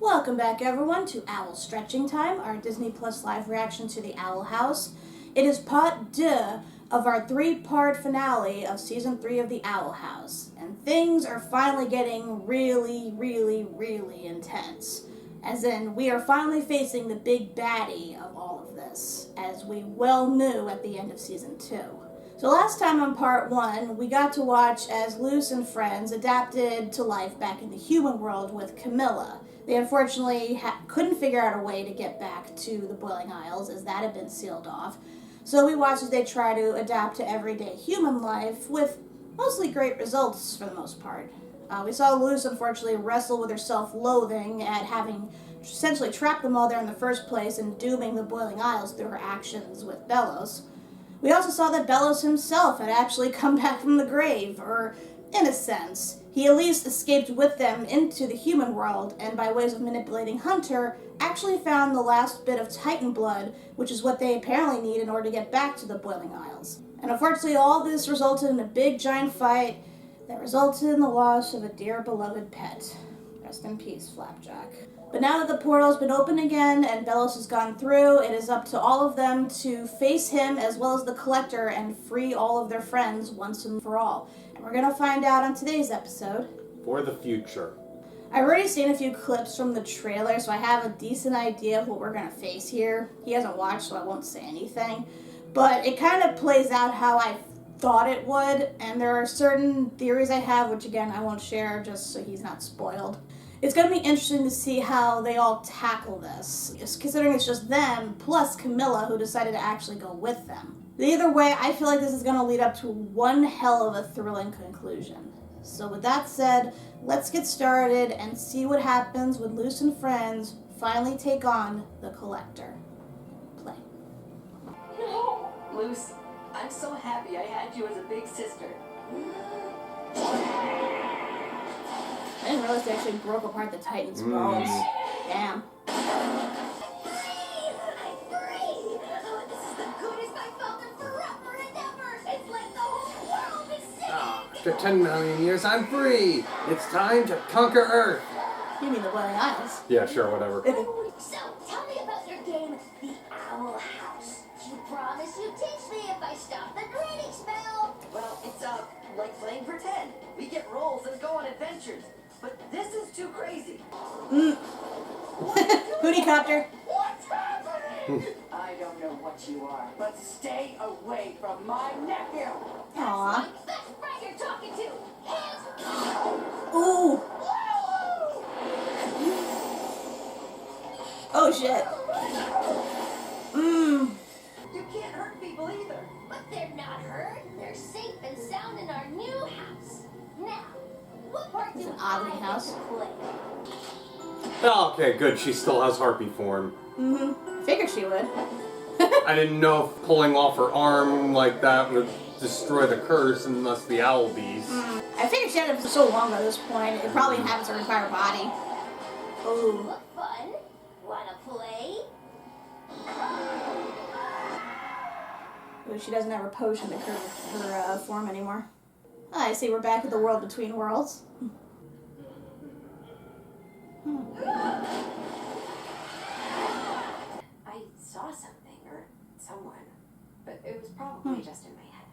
Welcome back everyone to Owl Stretching Time, our Disney Plus live reaction to the Owl House. It is part 2 of our 3-part finale of Season 3 of the Owl House. And things are finally getting really intense. As in, we are finally facing the big baddie of all of this, as we well knew at the end of Season 2. So last time on part 1, we got to watch as Luce and friends adapted to life back in the human world with Camilla. They unfortunately couldn't figure out a way to get back to the Boiling Isles, as that had been sealed off. So we watched as they try to adapt to everyday human life, with mostly great results for the most part. We saw Luce unfortunately wrestle with her self-loathing at having essentially trapped them all there in the first place and dooming the Boiling Isles through her actions with Belos. We also saw that Belos himself had actually come back from the grave, or in a sense, he at least escaped with them into the human world, and by ways of manipulating Hunter, actually found the last bit of Titan blood, which is what they apparently need in order to get back to the Boiling Isles. And unfortunately, all this resulted in a big giant fight that resulted in the loss of a dear beloved pet. Rest in peace, Flapjack. But now that the portal's been opened again and Belos has gone through, it is up to all of them to face him as well as the Collector and free all of their friends once and for all. And we're going to find out on today's episode. For the future. I've already seen a few clips from the trailer, so I have a decent idea of what we're going to face here. He hasn't watched, so I won't say anything. But it kind of plays out how I thought it would, and there are certain theories I have, which again I won't share just so he's not spoiled. It's going to be interesting to see how they all tackle this, just considering it's just them, plus Camilla, who decided to actually go with them. Either way, I feel like this is going to lead up to one hell of a thrilling conclusion. So with that said, let's get started and see what happens when Luce and friends finally take on the Collector. Play. No, Luce, I'm so happy I had you as a big sister. I didn't realize they actually broke apart the Titan's bones. Damn. I'm free! Oh, this is the goodest I've felt in forever and ever! It's like the whole world is singing! After 10 million years, I'm free! It's time to conquer Earth! You mean the Boiling Isles? Yeah, sure, whatever. So, tell me about your game, the Owl House. You promise you teach me if I stop the grading spell! Well, it's like playing pretend. We get roles and go on adventures. But this is too crazy. Bootycopter. What's happening? I don't know what you are, but stay away from my nephew. Aww. That's right you're talking to! Hands up! Ooh. Oh shit. You can't hurt people either. But they're not hurt. They're safe and sound in our new house. Now, what part It's do an oddly I house. get to play? Oh, okay, good. She still has harpy form. Figured she would. I didn't know if pulling off her arm like that would destroy the curse unless the owl bees. I figured she had it for so long at this point, it probably inhabits her entire body. Ooh. What fun? Wanna play? Ooh, she doesn't have her potion to curb her form anymore. I see, we're back at the world between worlds. I saw something, or someone, but it was probably just in my head.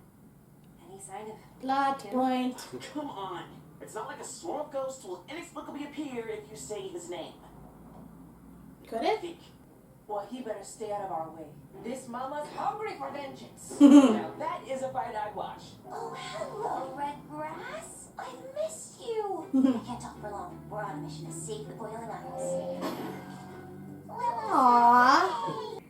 Any sign of Plot point. Come on. It's not like a swamp ghost will inexplicably appear if you say his name. Could it? Think. Well, he better stay out of our way. This mama's hungry for vengeance. Now that is a fight I'd watch. Oh, hello, Redgrass. I've missed you. I can't talk for long. We're on a mission to save the Boiling Isles. Aww.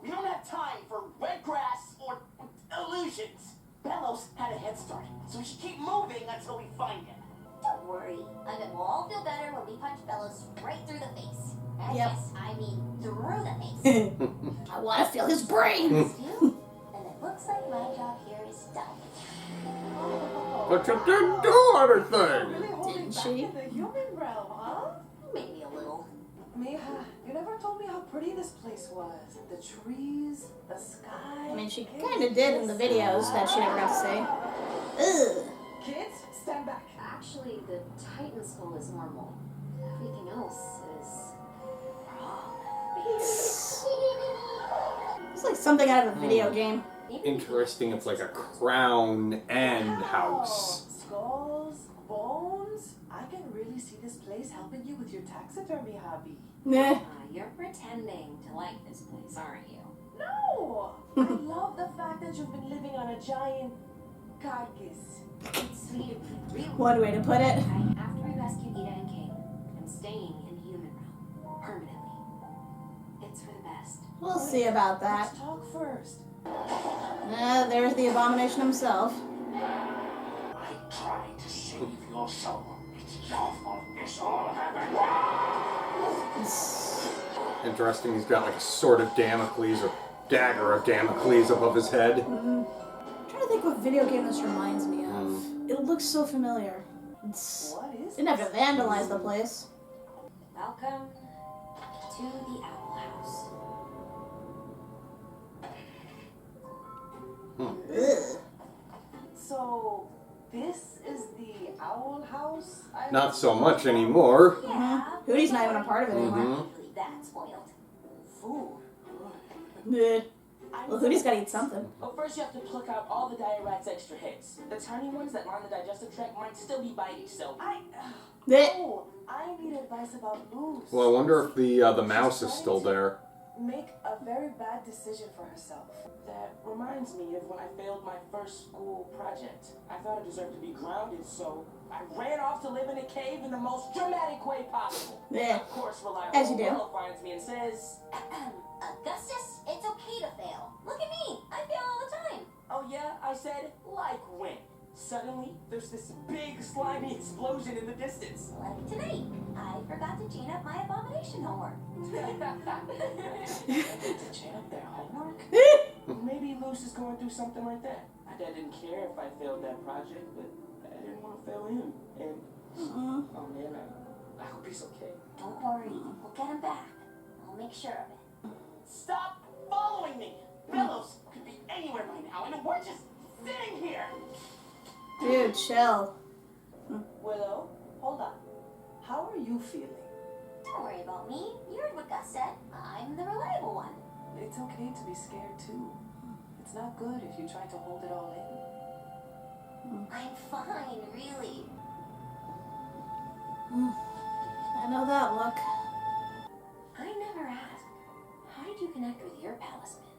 We don't have time for red grass or illusions. Belos had a head start, so we should keep moving until we find him. Don't worry. I bet we'll all feel better when we punch Belos right through the face. And Yep. yes, I mean through the face. I want to feel his brains. You? And it looks like my job here is done. But you didn't do anything! Really holding Didn't back she? in the human realm, huh? Maybe a little. Mija, you never told me how pretty this place was. The trees, the sky. I mean, she kind of did in the videos that she never got to say. Ugh. Kids, stand back. Actually, the Titan skull is normal. Everything else is wrong. It's like something out of a video game. Interesting, it's like a crown and house. Skulls, bones. I can really see this place helping you with your taxidermy hobby. Nah. You're pretending to like this place, aren't you? No! I love the fact that you've been living on a giant carcass. It's sweet of you, really. One way to put it. After I rescued Ida and King, I'm staying in the human realm. Permanently. It's for the best. We'll see about that. Let's talk first. There's the abomination himself. I tried to save your soul. It's your fault this all happened. Interesting, he's got like a sword of Damocles or dagger of Damocles above his head. I'm trying to think what video game this reminds me of. It looks so familiar. What is Didn't have to vandalize the place. Welcome to the Owl House. Ugh. So, this is the Owl House? Not so much anymore. Yeah. Hooty's not even a part of it anymore. Really that spoiled. Food. Bleh. Well, Hooty's gotta eat something. Well, first you have to pluck out all the dire rat's extra heads. The tiny ones that line the digestive tract might still be bitey, so... Bleh. Oh, I need advice about moves. Well, I wonder if the mouse is still there. Make a very bad decision for herself. That reminds me of when I failed my first school project. I thought I deserved to be grounded, so I ran off to live in a cave in the most dramatic way possible. Yeah. Of course, As you reliable do. Bella finds me and says, Augustus, it's okay to fail. Look at me. I fail all the time. "Oh yeah?" I said, "Like when?" Suddenly, there's this big slimy explosion in the distance. Like tonight, I forgot to chain up my abomination homework. To chain up their homework? Maybe Luce is going through something like that. My dad didn't care if I failed that project, but I didn't want to fail him. And, oh man, I hope he's okay. Don't worry, we'll get him back. I'll make sure of it. Stop following me! Belos could be anywhere by now, and we're just sitting here! Dude, chill. Willow, hold on. How are you feeling? Don't worry about me. You heard what Gus said. I'm the reliable one. It's okay to be scared too. It's not good if you try to hold it all in. I'm fine, really. I know that look. I never asked, how did you connect with your palisman?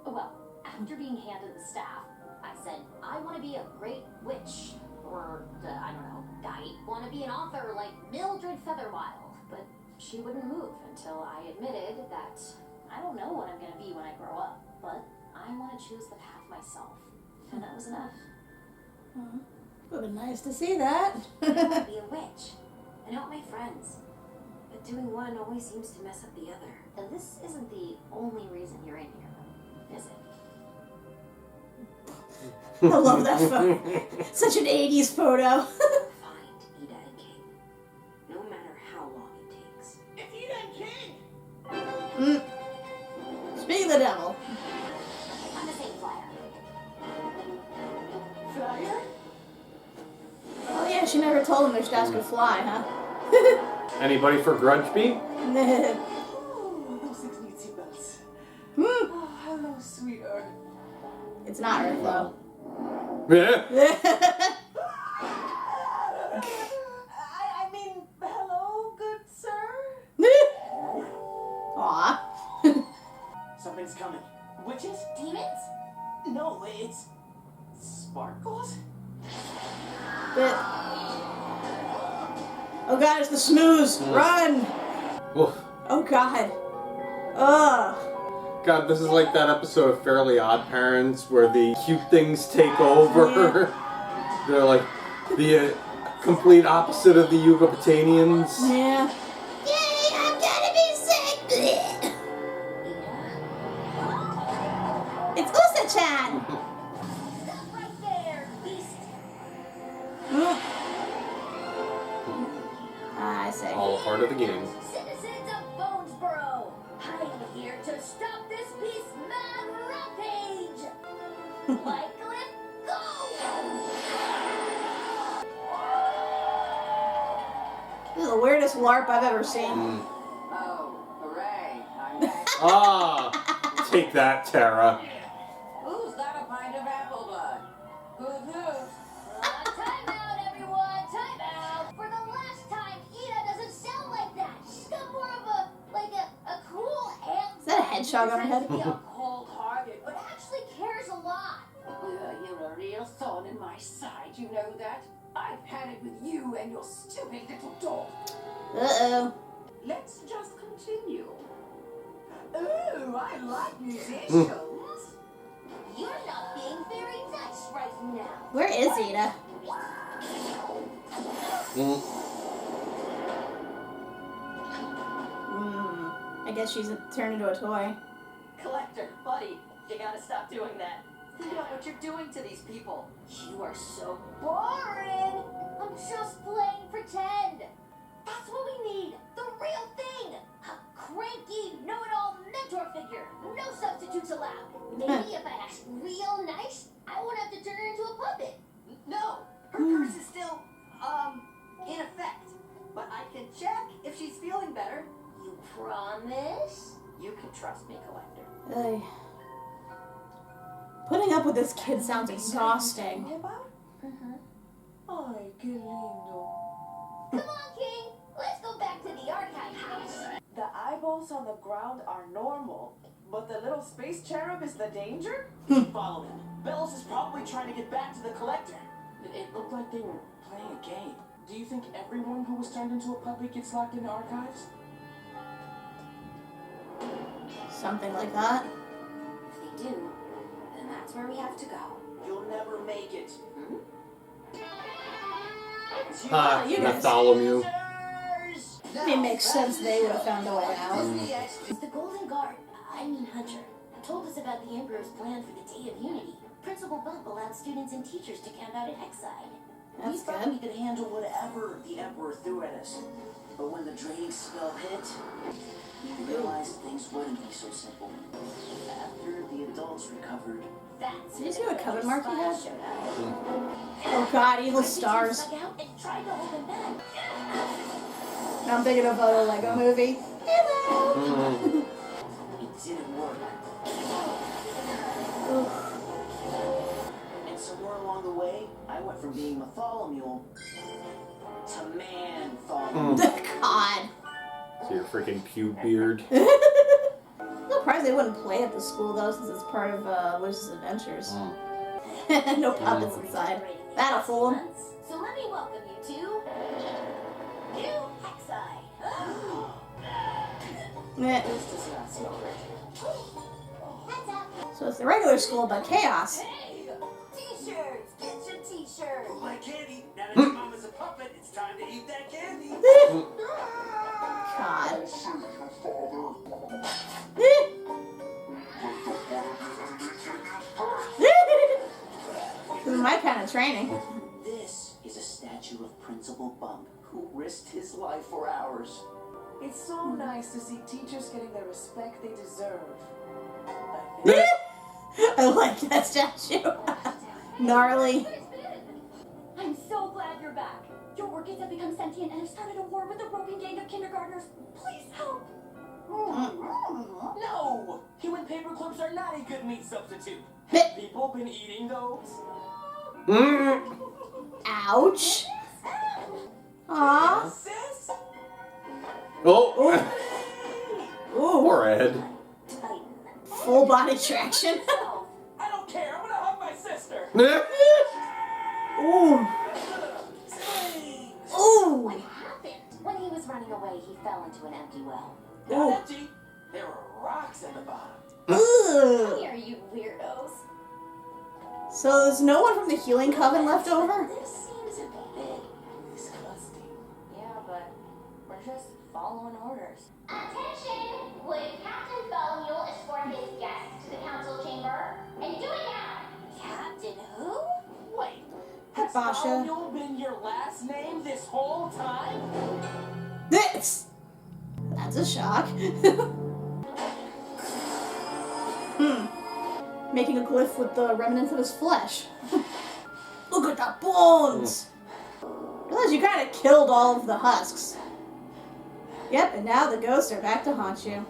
Well, after being handed the staff, I said, I want to be a great witch. Or, I don't know, I want to be an author like Mildred Featherwild. But she wouldn't move until I admitted that I don't know what I'm going to be when I grow up. But I want to choose the path myself. And that was enough. Would have been nice to see that. I want to be a witch. I know my friends. But doing one always seems to mess up the other. And this isn't the only reason you're in here, is it? I love that photo. Such an 80s photo. Find Ida and King. No matter how long it takes. It's Ida and King! Speak of the devil. I'm the same flyer. Flyer? Oh yeah, she never told him their staffs could fly, huh? Anybody for Grudge Beat? Oh, those igniting bells. Oh, hello, sweetheart. It's not Earth, though. Yeah. I mean, hello, good sir? Aw. Something's coming. Witches? Demons? No, it's... sparkles? Oh god, it's the snooze! Run! Oof. Oh god. Ugh. God, this is like that episode of Fairly Odd Parents where the cute things take over. They're like the complete opposite of the Yucatanians. Yeah. Yay, I'm gonna be sick! It's Usa-chan! Stop right there, beast! I say. All part of the game. Citizens of Bonesboro, I'm here to stop this beast mad rampage! Wycliffe, go! This is the weirdest LARP I've ever seen. Oh, hooray. I'm back. Ah, take that, Tara. Who's got a pint of apple blood? Who's? Time out, everyone! Time out! For the last time, Ida doesn't sound like that. She's got more of a cool aunt. Is that a hedgehog on her head? To be a cold-hearted, But actually cares a lot. You're a real thorn in my side, you know that? I've had it with you and your stupid little dog. Uh-oh. Let's just continue. Oh, I like musicians. You're not being very nice right now. Where is Ida? I guess she's turned into a toy. Collector, buddy, you gotta stop doing that. Think about what you're doing to these people. You are so boring. I'm just playing pretend. That's what we need. The real thing. A cranky, know-it-all mentor figure. No substitutes allowed. Maybe if I act real nice, I won't have to turn her into a puppet. No, her curse is still, in effect. But I can check if she's feeling better. You promise? You can trust me, Collector. Ay. Putting up with this kid sounds exhausting. Ay, qué lindo. Come on, King. Let's go back to the archive house. The eyeballs on the ground are normal, but the little space cherub is the danger? Follow him. Belos is probably trying to get back to the Collector. It looked like they were playing a game. Do you think everyone who was turned into a puppet gets locked in the archives? Something like that. If they do, then that's where we have to go. You'll never make it. you guys. Bartholomew. It makes sense they would have found a way out. The Golden Guard, Hunter, told us about the Emperor's plan for the Day of Unity. Principal Bump allowed students and teachers to camp out at Hexside. We That's thought good. we could handle whatever the Emperor threw at us. But when the draining spell hit, we realized things wouldn't be so simple. After the adults recovered, That's Did you see what coven mark he had? showed up. Oh god, evil Teachers stars. stuck out and tried to hold them back. Now I'm thinking of a Lego movie. Hello! it didn't work. Oof. And somewhere along the way, I went from being Bartholomew to Man-Tholomew. God. So your freaking pube beard. I'm surprised they wouldn't play at the school though, since it's part of Lucy's Adventures. No puppets inside. That'll fool 'em. So let me welcome you to New Hexside. Meh. This does not smell right. Heads up. So it's the regular school, but chaos. Hey, t-shirts, get your t-shirts. My candy. Now that your mama's a puppet, it's time to eat that candy. God. This is my kind of training. This is a statue of Principal Bump, who risked his life for ours. It's so nice to see teachers getting the respect they deserve. I like that statue. Gnarly. I'm so glad you're back. Your orchids have become sentient and have started a war with the roving gang of kindergartners. Please help. No! Human paper clips are not a good meat substitute. People been eating those? Ouch. Aww. Sis? Oh! Ooh. Poor Ed. Full body traction. I don't care. I'm gonna hug my sister. Ooh. Ooh. What happened? When he was running away, he fell into an empty well. Not empty. There were rocks at the bottom. Ugh. Here, you weirdos. So there's no one from the healing coven left over? This seems a bit Disgusting. Yeah, but we're just following orders. Attention! Would Captain Bartholomew escort his guests to the council chamber? And do it now! Captain who? Wait. Hey, Has Basha. Bartholomew been your last name this whole time? This! That's a shock. Making a glyph with the remnants of his flesh. Look at the bones! Realize you kind of killed all of the husks. Yep, and now the ghosts are back to haunt you.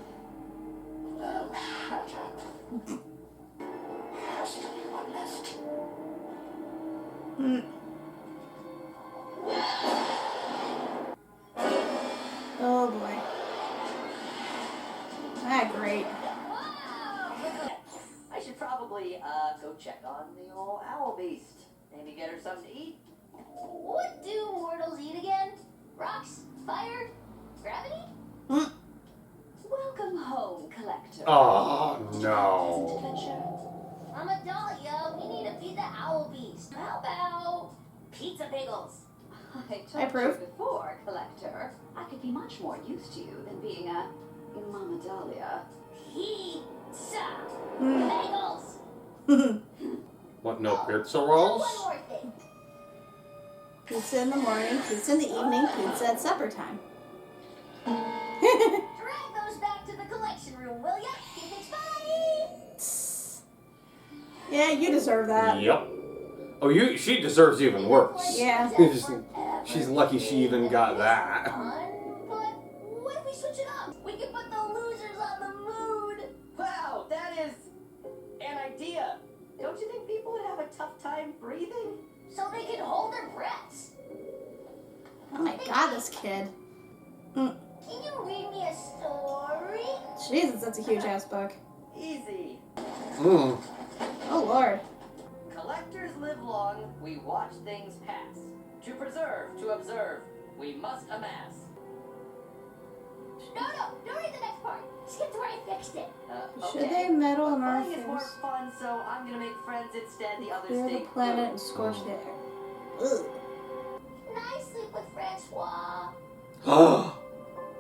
Oh boy. Ah, great. I should probably go check on the old owl beast. Maybe get her something to eat. What do mortals eat again? Rocks? Fire? Gravity? Welcome home, Collector. Oh Pleasant no. adventure. Mama Dahlia, we need to feed the owl beast. How about pizza bagels? I I told approve. you before, Collector. I could be much more used to you than being a Mama Dahlia. Pizza bagels. What, no pizza One rolls? more thing. Pizza in the morning, pizza in the evening, pizza at supper time. Drag those back to the collection room, will ya? It's fine. Yeah, you deserve that. Yep. Oh, she deserves even worse. Yeah. She's lucky she even got that. Fun, but what if we switch it up? We can put the losers on the mood. Wow, that is an idea. Don't you think people would have a tough time breathing? So they can hold their breaths. Oh my god, this kid. Can you read me a story? Jesus, that's a huge ass book. Easy. Mm. Oh lord. Collectors live long, we watch things pass. To preserve, to observe, we must amass. No, don't read the next part. Skip to where I fixed it. Should they meddle in our Flying is more affairs? fun, so I'm gonna make friends instead. The others Clear stay the planet and scorch the air. Ugh. Nice sleep with Francois. Oh.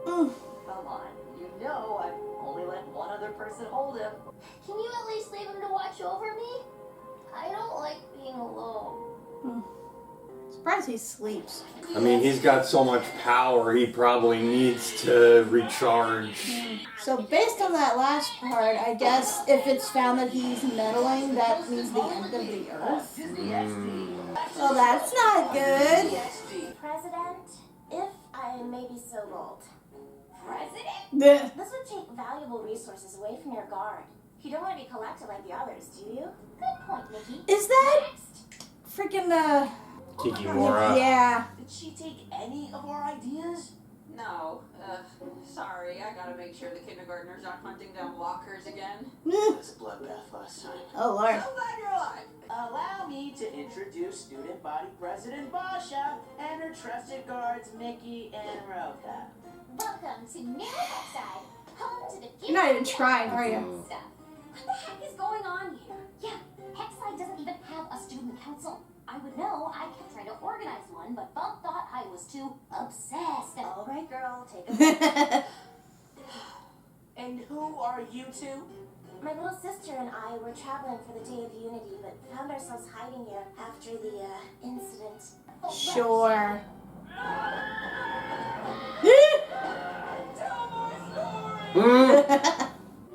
Come on, you know I've only let one other person hold him. Can you at least leave him to watch over me? I don't like being alone. Surprised he sleeps. I mean, he's got so much power, he probably needs to recharge. So based on that last part, I guess if it's found that he's meddling, that means the end of the Earth. Well, that's not good. President, if I may be so bold. President? Blech. This would take valuable resources away from your guard. You don't want to be collected like the others, do you? Good point, Mickey. Is that freaking Kikimora. Yeah. Did she take any of our ideas? No, sorry, I gotta make sure the kindergartners aren't hunting down walkers again. It was a bloodbath last time. Oh lord. So glad you're alive! Allow me to introduce Student Body President Basha and her trusted guards Mickey and Roka. Welcome to New Hawkeye, home to the future. You're not even trying, are you? Stuff. What the heck is going on here? Yeah, Hexside doesn't even have a student council. I would know. I kept trying to organize one, but Bump thought I was too obsessed. All right, girl, take a breath. And who are you two? My little sister and I were traveling for the Day of Unity, but found ourselves hiding here after the incident. Sure.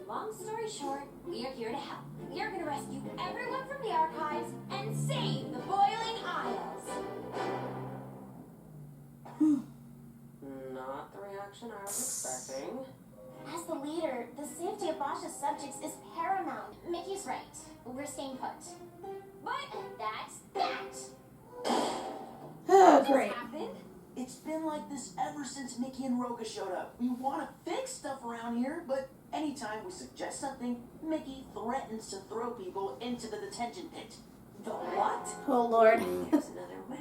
Long story short, we are here to help. We are going to rescue everyone from the archives and save the Boiling Isles. Not the reaction I was expecting. As the leader, the safety of Basha's subjects is paramount. Mickey's right. We're staying put. But that's that. Oh great. Happened? It's been like this ever since Mickey and Roka showed up. We want to fix stuff around here, but anytime we suggest something, Mickey threatens to throw people into the detention pit. The what? Oh lord. There's another way.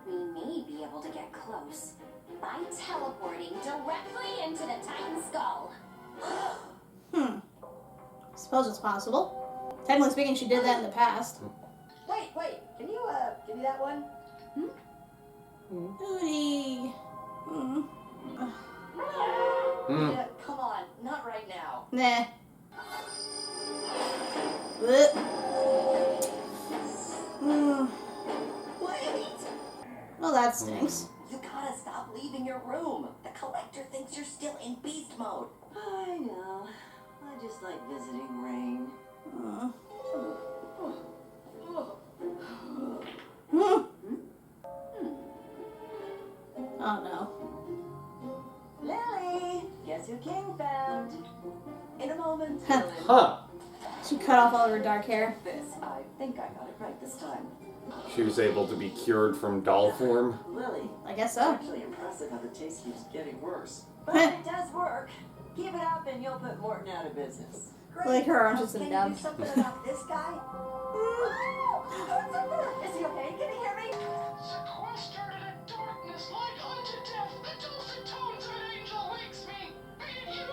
We may be able to get close by teleporting directly into the Titan skull. Suppose it's possible. Technically speaking, she did that in the past. Wait, can you give me that one? Booty. Yeah, come on, not right now. Nah. Blech. Wait! Well, that stinks. You gotta stop leaving your room. The collector thinks you're still in beast mode. I know. I just like visiting Rain. Oh no. Lily! Huh. She cut off all of her dark hair. This, I think I got it right this time. She was able to be cured from doll form. Lily, I guess it's so. actually impressive how the taste keeps getting worse. But it does work. Keep it up and you'll put Morton out of business. Like her arms just Can in you dumb. do something about this guy? Is he okay? Can you hear me? Sequestered in a darkness like unto death, the dulcet tones of an angel wakes me. Be it you?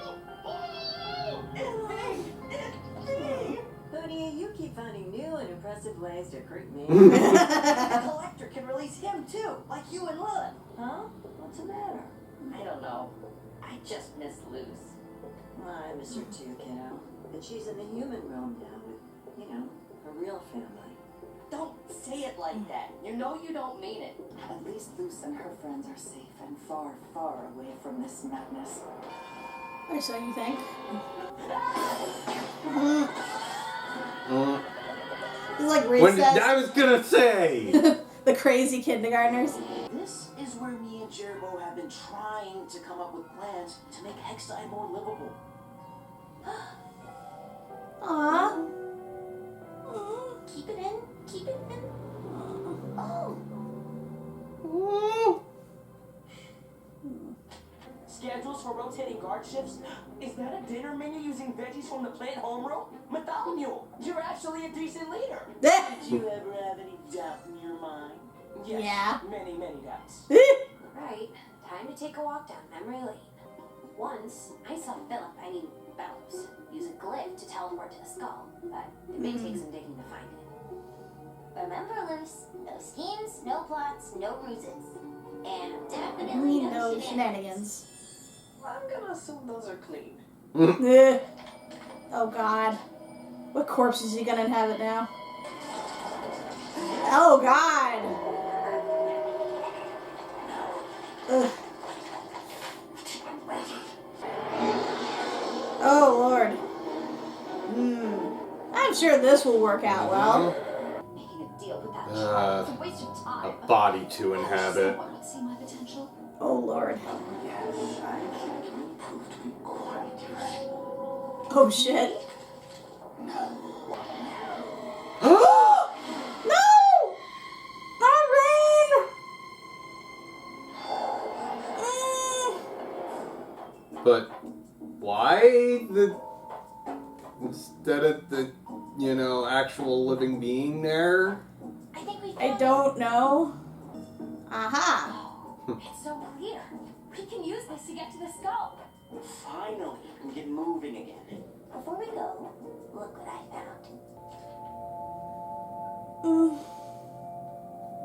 It's me! Hootie, you keep finding new and impressive ways to creep me. The collector can release him too, like you and Lilith. Huh? What's the matter? I don't know. I just miss Luce. Well, I miss her too, kiddo. But she's in the human realm now with, you know, her real family. Don't say it like that. You know you don't mean it. At least Luce and her friends are safe and far, far away from this madness. Or so you think. This is like When recess. I was gonna say. The crazy kindergartners. This is where me and Jerbo have been trying to come up with plans to make Hextide more livable. Aww. Keep it in. Keep it in. Oh. Schedules for rotating guard shifts? Is that a dinner menu using veggies from the plant homeroom? Bartholomew, you're actually a decent leader. Did you ever have any doubt in your mind? Yes, Yeah. many, many doubts. Right, time to take a walk down memory lane. Once, I saw Belos, use a glyph to teleport to the skull, but it may take some digging to find it. Remember, Luce, no schemes, no plots, no ruses. And definitely No shenanigans. I'm gonna assume those are clean. Oh god. What corpse is he gonna inhabit now? Oh god! Ugh. Oh lord. I'm sure this will work out well. Making a deal with that Uh, child is a waste of A time. body to inhabit. Someone would see my potential. Oh lord. Yes, I think you proved to be quite useful. Oh shit. No! Not rain! But why the instead of the actual living being there? I think we I found don't know. Aha! It's so clear. We can use this to get to the skull. Finally, we can get moving again. Before we go, look what I found.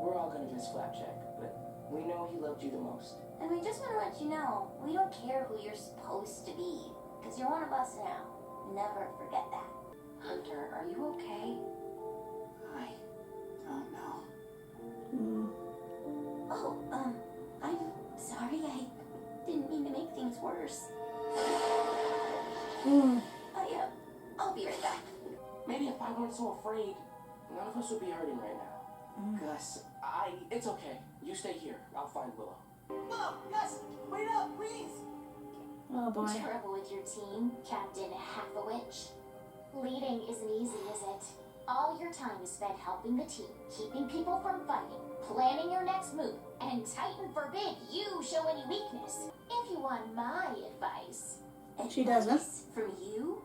We're all gonna miss Flapjack, but we know he loved you the most. And we just want to let you know, we don't care who you're supposed to be, because you're one of us now. Never forget that. Hunter, are you okay? I don't know. Oh, I'm sorry. I didn't mean to make things worse. I'll be right back. Maybe if I weren't so afraid, none of us would be hurting right now. Gus, it's okay. You stay here. I'll find Willow. Mom, Gus, wait up, please. Oh boy. Trouble with your team, Captain Half-a-Witch. Leading isn't easy, is it? All your time is spent helping the team, keeping people from fighting, planning your next move, and Titan forbid you show any weakness. If you want my advice. She doesn't. Advice from you?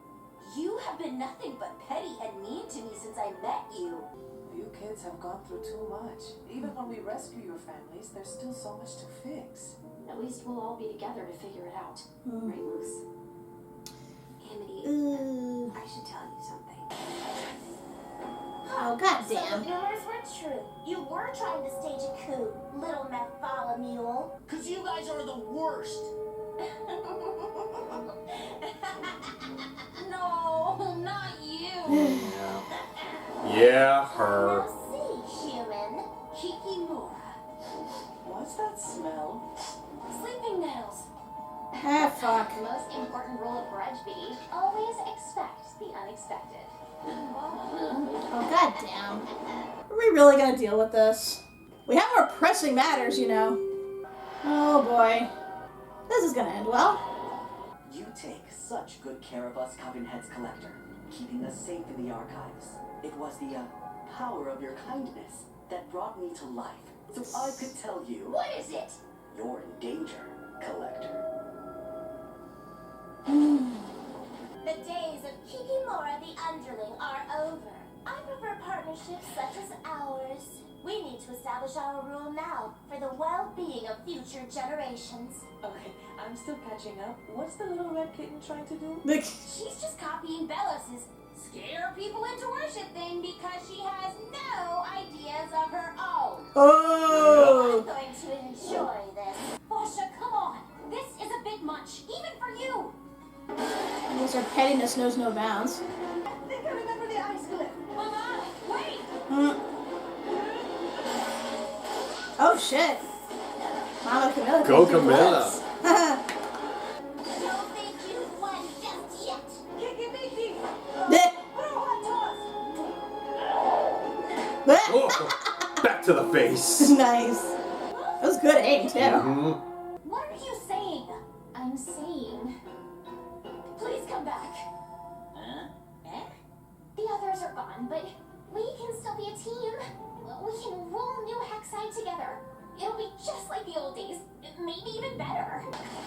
You have been nothing but petty and mean to me since I met you. You kids have gone through too much. Even when we rescue your families, there's still so much to fix. At least we'll all be together to figure it out. Right, Luce? Amity, Ooh. I should tell you something. Oh Some goddamn. of the rumors were true. You were trying to stage a coup, little Bartholomew. Cause you guys are the worst. No, not you. Yeah, her. Now see, human. Kikimura. What's that smell? Sleeping nails. Ah, fuck. The most important rule of Grudge Bee, always expect the unexpected. Oh goddamn. Are we really gonna deal with this? We have more pressing matters, you know. Oh boy. This is gonna end well. You take such good care of us Covenheads, Collector, keeping us safe in the archives. It was the power of your kindness that brought me to life, so I could tell you. What is it? You're in danger, Collector. The days of Kikimora the Underling are over. I prefer partnerships such as ours. We need to establish our rule now for the well-being of future generations. Okay, I'm still catching up. What's the little red kitten trying to do? She's just copying Belos's scare people into worship thing because she has no ideas of her own. Oh! I'm going to enjoy this. Bosha, come on. This is a bit much, even for you. I guess her pettiness knows no bounds. I think I remember the ice cliff. Mama, wait. Oh shit. Mama Camilla. Go can do Camilla. what's. Don't think you've won just yet. Kiki-Miki. Oh, back to the face. Nice. That was good aim too. What are you saying? I'm saying, please come back. Huh? The others are gone, but we can still be a team. We can roll new Hexide together. It'll be just like the old days, maybe even better.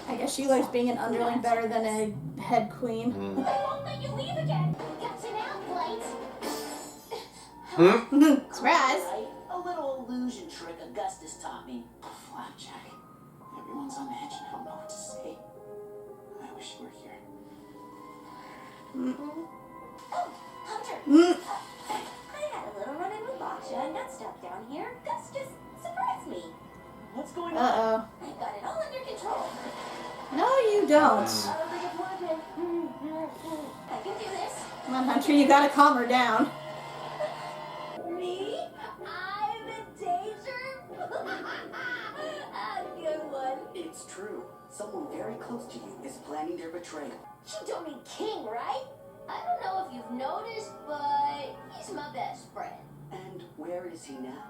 I guess she likes being an underling better than a head queen. They won't let you leave again. Gotcha now, Blight. Surprise. A little illusion trick Augustus taught me. Flapjack. Everyone's on edge and I don't know what to say. I wish you were here. Oh, Hunter. I had a little run-in with Basha and got stuck down here. Gus just surprised me. What's going on? Uh-oh. I got it all under control. No, you don't. I don't think it's working. I can do this. Come on, Hunter, you gotta calm her down. Me? I'm in danger? A good one. It's true. Someone very close to you is planning your betrayal. You don't mean King, right? I don't know if you've noticed, but he's my best friend. And where is he now?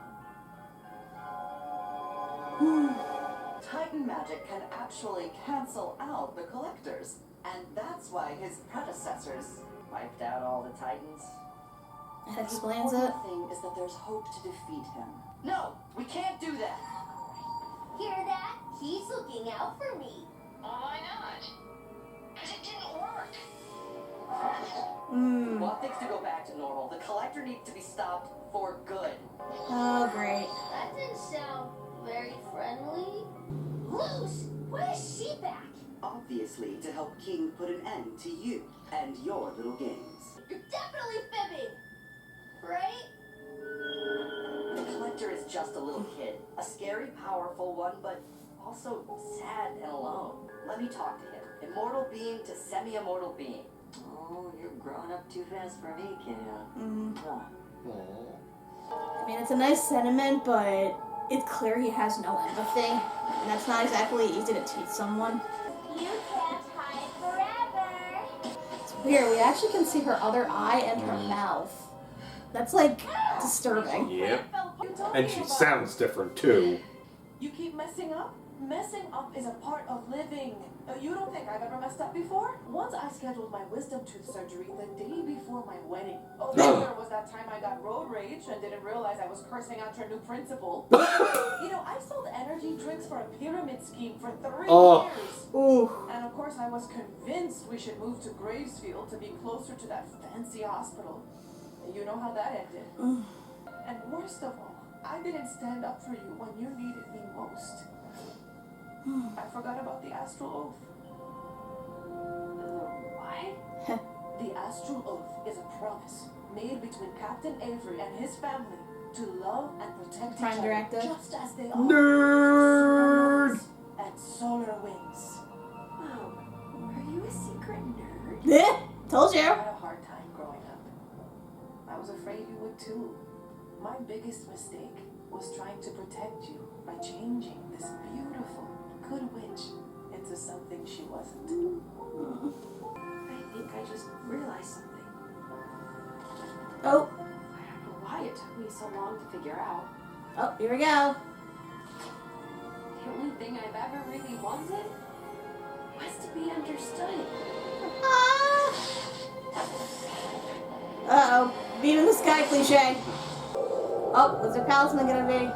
Titan magic can actually cancel out the collectors, and that's why his predecessors wiped out all the Titans. That explains The it. important thing is that there's hope to defeat him. No, we can't do that. Hear that? He's looking out for me. Why not? Because it didn't work. Want things to go back to normal. The collector needs to be stopped for good. Oh, great. That didn't sound very friendly. Luce, where's she back? Obviously, to help King put an end to you and your little games. You're definitely fibbing, right? The collector is just a little kid. A scary, powerful one, but also sad and alone. Let me talk to him. Immortal being to semi-immortal being. Oh, you're growing up too fast for me, kiddo. I mean, it's a nice sentiment, but it's clear he has no empathy. And that's not exactly easy to teach someone. You can't hide forever. It's weird. We actually can see her other eye and her mouth. That's, like, disturbing. Yep. And she sounds different, too. You keep messing up? Messing up is a part of living. You don't think I've ever messed up before? Once I scheduled my wisdom tooth surgery the day before my wedding. Oh, then there was that time I got road rage and didn't realize I was cursing out your new principal. You know, I sold energy drinks for a pyramid scheme for 3 years. Ooh. And of course I was convinced we should move to Gravesfield to be closer to that fancy hospital. You know how that ended. And worst of all, I didn't stand up for you when you needed me most. I forgot about the astral oath. What? The astral oath is a promise made between Captain Avery and his family to love and protect each Prime other directive. just as they are. Nerd! And solar wings. Wow. Are you a secret nerd? Yeah, told I you. had a hard time growing up. I was afraid you would too. My biggest mistake was trying to protect you by changing this beautiful, good witch into something she wasn't. I think I just realized something. Oh. I don't know why it took me so long to figure out. Oh, here we go. The only thing I've ever really wanted was to be understood. Uh-oh. Beam in the sky cliche. Oh, what's their palisman gonna be?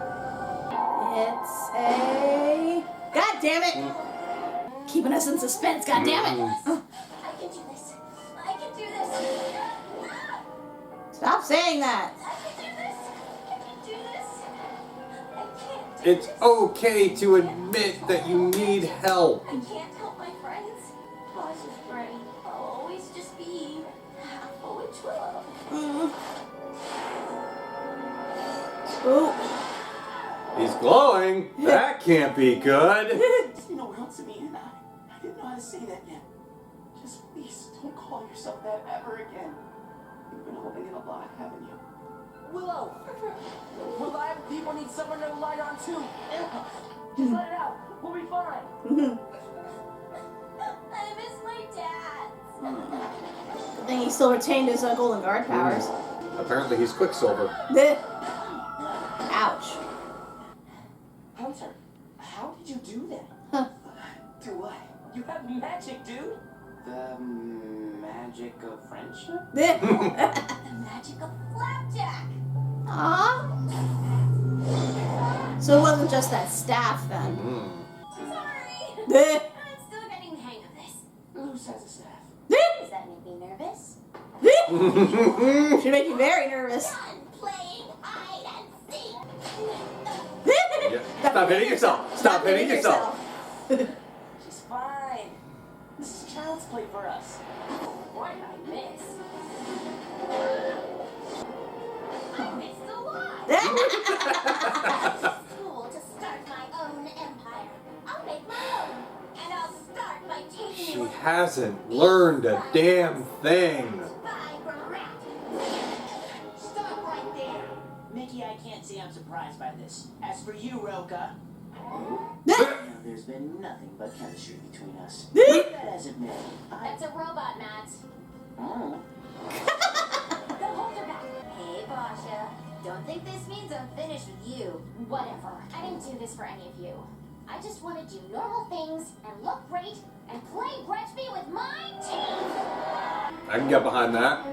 It's a... God damn it! Keeping us in suspense, god damn it! I can do this. I can do this. Stop saying that! I can do this. I can do this. I can't do It's this. okay to admit that you need help. I can't help my friends. Cautious brain. I'll always just be half a witch willow. Ooh. He's glowing. That can't be good. You know what else to me, and I didn't know how to say that yet. Just please don't call yourself that ever again. You've been holding in a lot, haven't you? Willow! Reliable people need someone to rely on too. Just let it out. We'll be fine. I miss my dad. Good thing he still retained his golden guard powers. Apparently he's Quicksilver. Ouch. Hunter, how did you do that? Huh. Do what? You have magic, dude. The magic of friendship? The magic of flapjack. Aww. So it wasn't just that staff then. Sorry. I'm still getting the hang of this. Luce has a staff. Does that make me nervous? Should make you very nervous. Done playing hide and seek. Stop hitting yourself. Stop hitting yourself. She's fine. This is child's play for us. What did I miss? I missed a lot. School to start my own empire. I'll make my own, and I'll start by taking She you hasn't learned a damn thing. by rat. Stop right there! Mickey, I can't say I'm surprised by this. As for you, Roka, There's been nothing but chemistry between us. that hasn't been. That's a robot, Matt. Oh. Don't hold her back. Hey, Basha. Don't think this means I'm finished with you. Whatever. I didn't do this for any of you. I just want to do normal things and look great and play Gretby with my team. I can get behind that.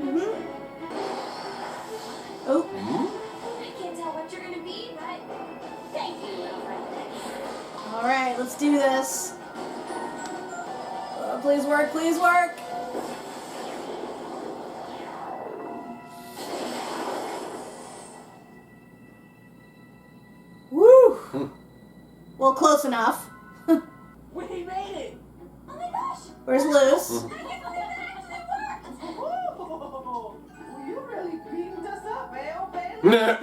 Oh. I can't tell what you're gonna be, but thank you, little friend. Alright, let's do this. Please work, please work. Woo! Well, close enough. We made it. Oh my gosh! Where's Luce? I can't believe it actually worked! Well, you really beamed us up, man,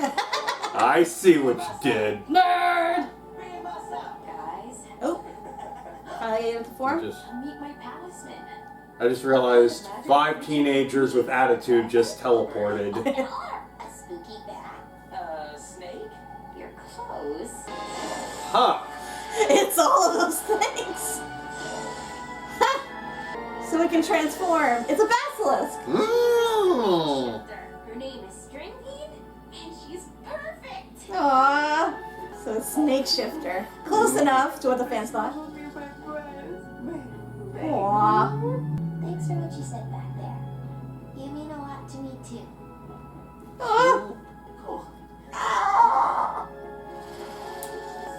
I see what you did. Nerd! Beam us up. Guys, Oh. I ate the form? meet my palisman. I just realized 5 teenagers with attitude just teleported. An R, a spooky bat. Snake? You're close. Huh. It's all of those things. So it can transform. It's a basilisk. Mm. Her name is Stringbean, and she's perfect. Aww. So snake shifter. Close enough to what the fans thought. Aww. Thanks for what you said back there. You mean a lot to me too. Aww.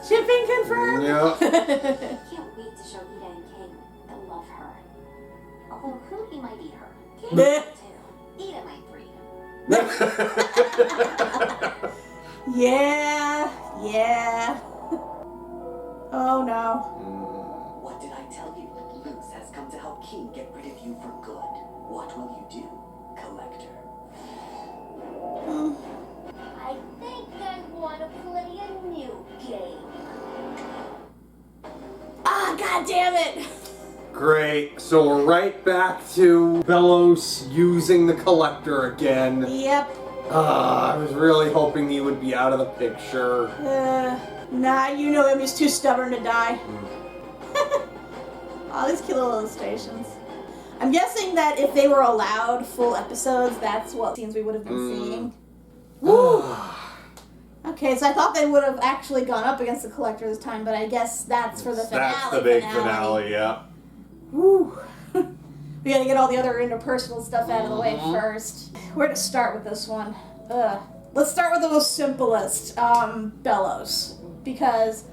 Shipping confirmed. Yeah. Can't wait to show Ida and King. They'll love her. Although Ruby might eat her. King might too. Ida might breed. Yeah. Oh no. What did I tell you? Luce has come to help King get rid of you for good. What will you do, Collector? I think I want to play a new game. Ah, god damn it. Great. So we're right back to Belos using the collector again. Yep. I was really hoping he would be out of the picture. Nah, you know him. He's too stubborn to die. All these cute little illustrations. I'm guessing that if they were allowed full episodes, that's what scenes we would have been seeing. Woo! Okay, so I thought they would have actually gone up against the collector this time, but I guess that's for the finale. That's the big finale, yeah. Woo! We gotta get all the other interpersonal stuff out of the way first. Where to start with this one? Let's start with the most simplest, Belos. Because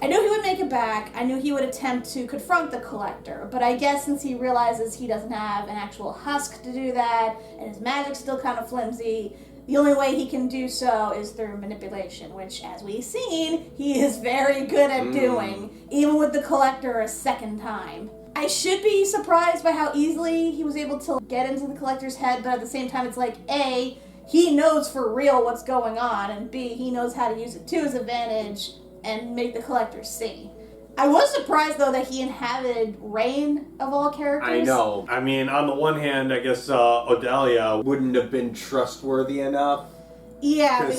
I knew he would make it back. I knew he would attempt to confront the Collector. But I guess since he realizes he doesn't have an actual husk to do that, and his magic's still kind of flimsy, the only way he can do so is through manipulation, which, as we've seen, he is very good at doing, even with the Collector a second time. I should be surprised by how easily he was able to get into the Collector's head, but at the same time, it's like, A, he knows for real what's going on, and B, he knows how to use it to his advantage and make the Collector see. I was surprised, though, that he inhabited Rain, of all characters. I know. I mean, on the one hand, I guess Odalia wouldn't have been trustworthy enough. Yeah,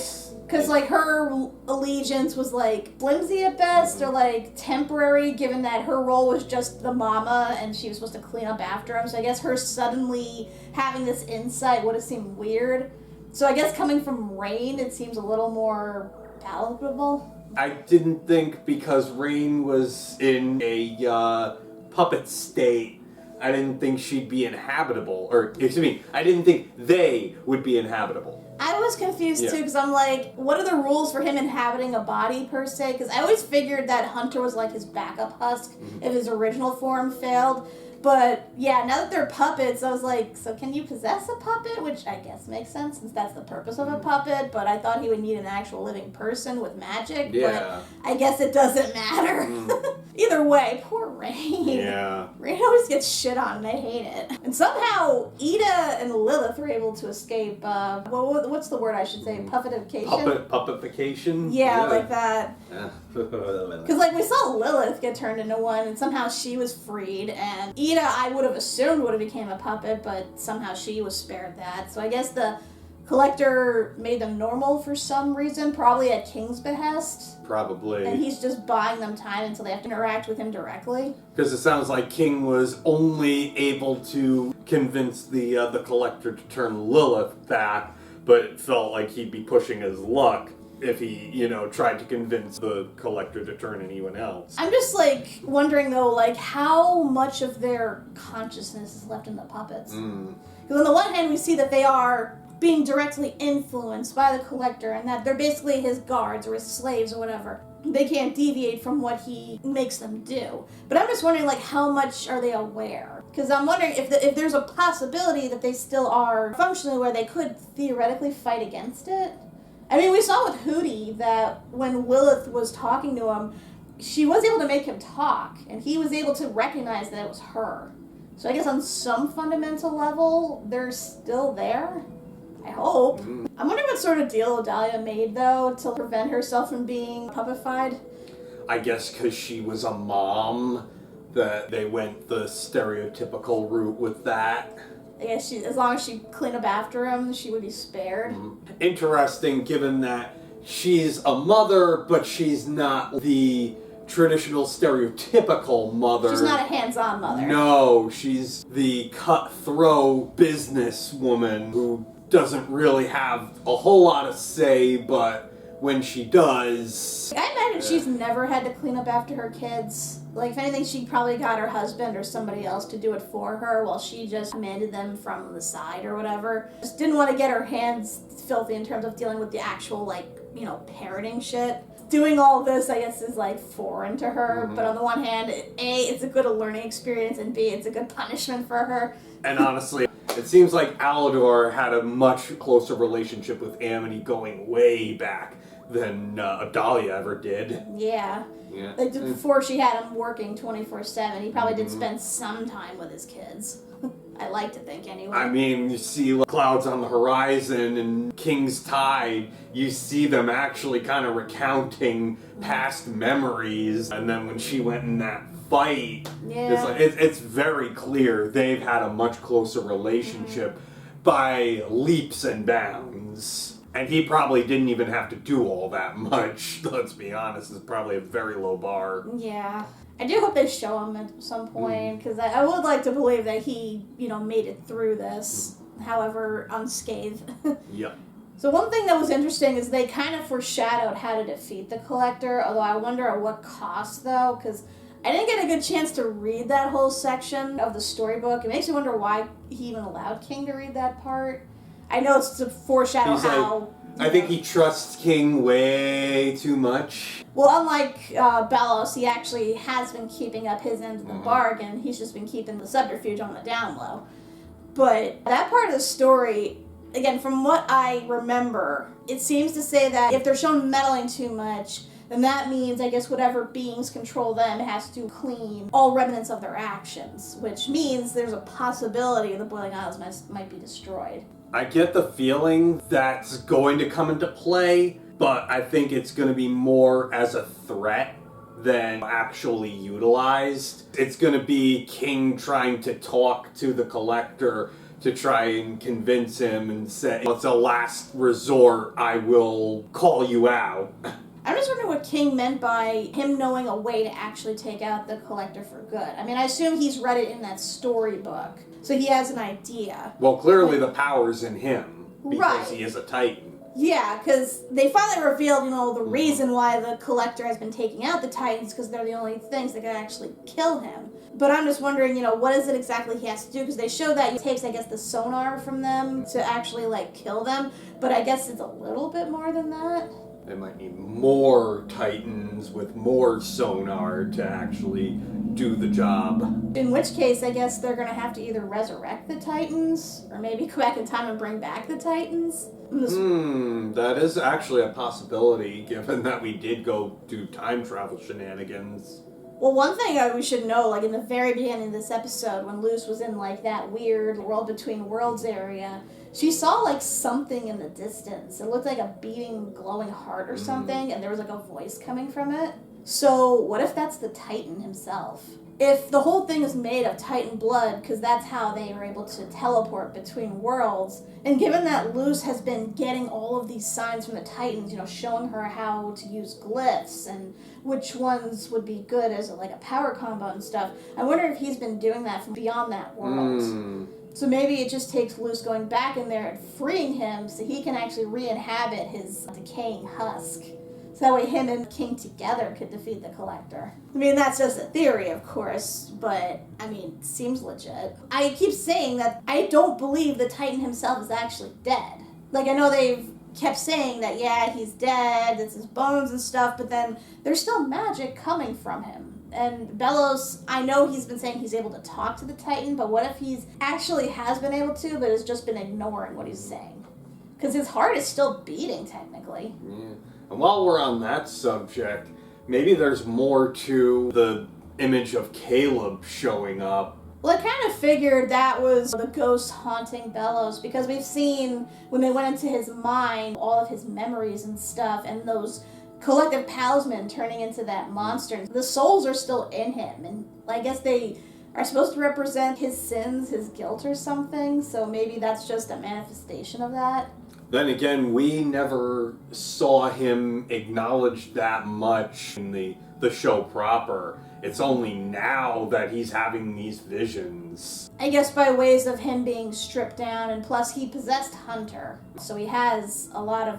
because, like, her allegiance was, like, flimsy at best, or, like, temporary, given that her role was just the mama, and she was supposed to clean up after him. So I guess her suddenly having this insight would have seemed weird. So I guess coming from Rain, it seems a little more palatable. I didn't think, because Rain was in a puppet state, I didn't think she'd be inhabitable. Or, excuse me, I didn't think they would be inhabitable. I was confused too, because I'm like, what are the rules for him inhabiting a body per se? Because I always figured that Hunter was like his backup husk if his original form failed. But yeah, now that they're puppets, I was like, so can you possess a puppet? Which I guess makes sense since that's the purpose of a puppet. But I thought he would need an actual living person with magic. Yeah. But I guess it doesn't matter. Either way, poor Rain. Yeah. Rain always gets shit on and I hate it. And somehow Ida and Lilith were able to escape, what's the word I should say? Puppetification? Puppetification? Yeah, like that. Yeah. Because, like, we saw Lilith get turned into one, and somehow she was freed, and Ida, I would have assumed, would have became a puppet, but somehow she was spared that. So I guess the Collector made them normal for some reason, probably at King's behest. Probably. And he's just buying them time until they have to interact with him directly. Because it sounds like King was only able to convince the Collector to turn Lilith back, but it felt like he'd be pushing his luck if he, tried to convince the Collector to turn anyone else. I'm just, like, wondering, though, like, how much of their consciousness is left in the puppets? Because on the one hand, we see that they are being directly influenced by the Collector, and that they're basically his guards or his slaves or whatever. They can't deviate from what he makes them do. But I'm just wondering, like, how much are they aware? Because I'm wondering if there's a possibility that they still are functionally where they could theoretically fight against it. I mean, we saw with Hootie that when Lilith was talking to him, she was able to make him talk, and he was able to recognize that it was her. So I guess on some fundamental level, they're still there. I hope. I'm wondering what sort of deal Odalia made, though, to prevent herself from being puppified. I guess because she was a mom, that they went the stereotypical route with that. I guess as long as she cleaned up after him, she would be spared. Interesting, given that she's a mother, but she's not the traditional stereotypical mother. She's not a hands-on mother. No, she's the cutthroat businesswoman who doesn't really have a whole lot of say, but when she does... I imagine she's never had to clean up after her kids. Like, if anything, she probably got her husband or somebody else to do it for her while she just commanded them from the side or whatever. Just didn't want to get her hands filthy in terms of dealing with the actual, parenting shit. Doing all this, I guess, is, foreign to her. But on the one hand, A, it's a good learning experience, and B, it's a good punishment for her. And honestly, it seems like Alador had a much closer relationship with Amity going way back than Odalia ever did. Yeah. Before she had him working 24/7, he probably did spend some time with his kids. I like to think, anyway. I mean, you see clouds on the horizon and King's Tide, you see them actually kind of recounting past memories, and then when she went in that fight, it's very clear they've had a much closer relationship by leaps and bounds. And he probably didn't even have to do all that much, let's be honest. It's probably a very low bar. Yeah. I do hope they show him at some point, because I would like to believe that he, made it through this, however unscathed. Yep. So one thing that was interesting is they kind of foreshadowed how to defeat the Collector, although I wonder at what cost, though, because I didn't get a good chance to read that whole section of the storybook. It makes me wonder why he even allowed King to read that part. I know it's to foreshadow how... I think he trusts King way too much. Well, unlike Belos, he actually has been keeping up his end of the bargain. He's just been keeping the subterfuge on the down low. But that part of the story, again, from what I remember, it seems to say that if they're shown meddling too much, then that means, I guess, whatever beings control them has to clean all remnants of their actions, which means there's a possibility the Boiling Isles might be destroyed. I get the feeling that's going to come into play, but I think it's going to be more as a threat than actually utilized. It's going to be King trying to talk to the Collector to try and convince him and say, it's a last resort, I will call you out. I'm just wondering what King meant by him knowing a way to actually take out the Collector for good. I mean, I assume he's read it in that storybook, so he has an idea. Well, clearly the power's in him, because he is a Titan. Yeah, because they finally revealed, the reason why the Collector has been taking out the Titans, because they're the only things that can actually kill him. But I'm just wondering, what is it exactly he has to do? Because they show that he takes, I guess, the sonar from them to actually, kill them. But I guess it's a little bit more than that. They might need more Titans with more sonar to actually do the job. In which case, I guess they're going to have to either resurrect the Titans, or maybe go back in time and bring back the Titans. That is actually a possibility, given that we did go do time travel shenanigans. Well, one thing we should know, in the very beginning of this episode, when Luce was in, that weird world between worlds area, she saw, something in the distance. It looked like a beating, glowing heart or something, and there was, a voice coming from it. So, what if that's the Titan himself? If the whole thing is made of Titan blood, because that's how they were able to teleport between worlds, and given that Luce has been getting all of these signs from the Titans, showing her how to use glyphs and which ones would be good as a power combo and stuff, I wonder if he's been doing that from beyond that world. So maybe it just takes Luce going back in there and freeing him so he can actually re-inhabit his decaying husk. So that way him and King together could defeat the Collector. I mean, that's just a theory, of course, but, it seems legit. I keep saying that I don't believe the Titan himself is actually dead. I know they've kept saying that, yeah, he's dead, it's his bones and stuff, but then there's still magic coming from him. And Belos, I know he's been saying he's able to talk to the Titan, but what if he's actually has been able to, but has just been ignoring what he's saying? Because his heart is still beating, technically. Yeah. And while we're on that subject, maybe there's more to the image of Caleb showing up. Well, I kind of figured that was the ghost haunting Belos, because we've seen when they went into his mind, all of his memories and stuff, and those collective palisman turning into that monster. The souls are still in him, and I guess they are supposed to represent his sins, his guilt or something, so maybe that's just a manifestation of that. Then again, we never saw him acknowledged that much in the show proper. It's only now that he's having these visions. I guess by ways of him being stripped down, and plus he possessed Hunter. So he has a lot of,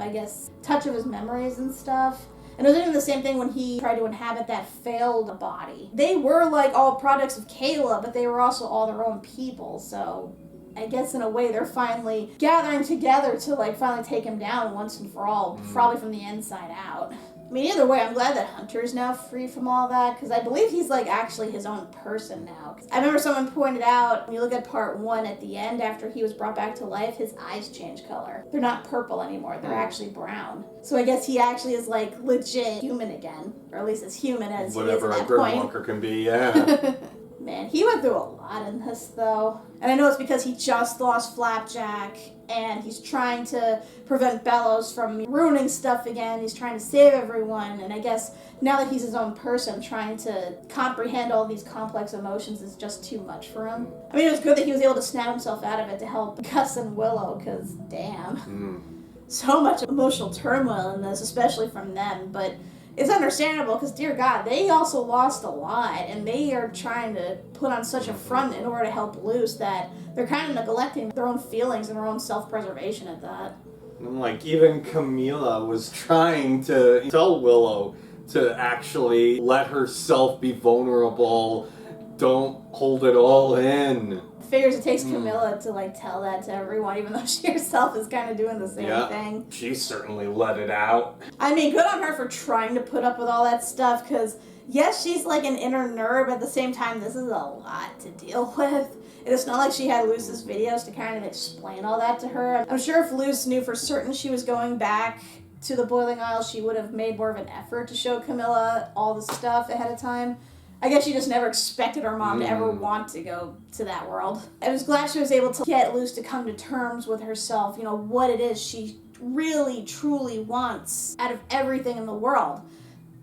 touch of his memories and stuff. And it was even the same thing when he tried to inhabit that failed body. They were all products of Caleb, but they were also all their own people, so I guess in a way they're finally gathering together to finally take him down once and for all, probably from the inside out. I mean, either way, I'm glad that Hunter's now free from all that, because I believe he's actually his own person now. I remember someone pointed out, when you look at part 1 at the end, after he was brought back to life, his eyes change color. They're not purple anymore, they're actually brown. So I guess he actually is legit human again, or at least as human as he is at that point. Whatever a Grimwalker can be, yeah. Man, he went through a lot in this, though. And I know it's because he just lost Flapjack, and he's trying to prevent Belos from ruining stuff again. He's trying to save everyone, and I guess now that he's his own person, trying to comprehend all these complex emotions is just too much for him. I mean, it was good that he was able to snap himself out of it to help Gus and Willow, because damn. So much emotional turmoil in this, especially from them, but it's understandable because, dear God, they also lost a lot, and they are trying to put on such a front in order to help Luce that they're kind of neglecting their own feelings and their own self-preservation at that. And even Camila was trying to tell Willow to actually let herself be vulnerable. Don't hold it all in. Figures it takes Camilla to like tell that to everyone, even though she herself is kind of doing the same thing. She certainly let it out. I mean, good on her for trying to put up with all that stuff, because yes, she's like an inner nerd, but at the same time, this is a lot to deal with. And it's not like she had Luce's videos to kind of explain all that to her. I'm sure if Luce knew for certain she was going back to the Boiling Isles, she would have made more of an effort to show Camilla all the stuff ahead of time. I guess she just never expected her mom to ever want to go to that world. I was glad she was able to get Luce to come to terms with herself, you know, what it is she really, truly wants out of everything in the world.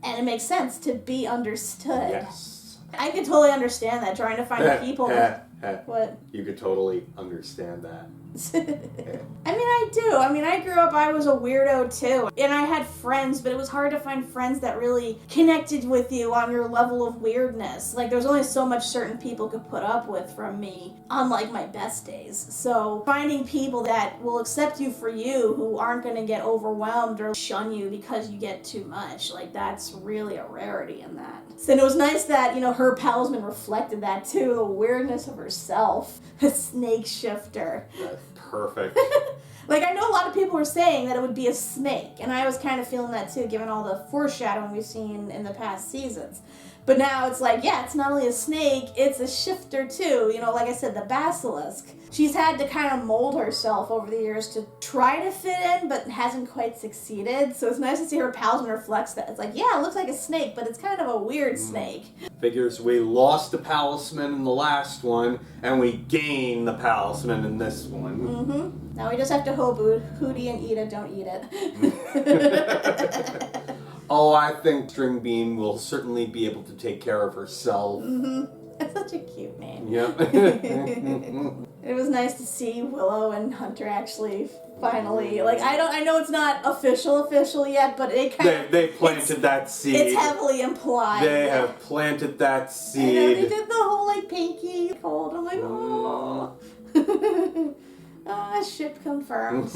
And it makes sense to be understood. Yes. I could totally understand that, trying to find people that... What? You could totally understand that. I mean, I do. I mean, I grew up, I was a weirdo too. And I had friends, but it was hard to find friends that really connected with you on your level of weirdness. Like, there's only so much certain people could put up with from me on, like, my best days. So, finding people that will accept you for you, who aren't going to get overwhelmed or shun you because you get too much, like, that's really a rarity in that. So, and it was nice that, you know, her palisman reflected that too, the weirdness of herself. A snake shifter. That's perfect. Like, I know a lot of people were saying that it would be a snake, and I was kind of feeling that too, given all the foreshadowing we've seen in the past seasons. But now it's like, yeah, it's not only a snake, it's a shifter too. You know, like I said, the basilisk. She's had to kind of mold herself over the years to try to fit in, but hasn't quite succeeded. So it's nice to see her palisman reflects that. It's like, yeah, it looks like a snake, but it's kind of a weird snake. Figures we lost the palisman in the last one, and we gained the palisman in this one. Mm-hmm. Now we just have to hope Hootie and Ida don't eat it. Oh, I think String Bean will certainly be able to take care of herself. Mm-hmm. That's such a cute name. Yep. It was nice to see Willow and Hunter actually finally, like, I know it's not official yet, but it kind of... They planted that seed. It's heavily implied. They have planted that seed. I know, they did the whole, like, pinky cold. I'm like, oh. Ship confirmed.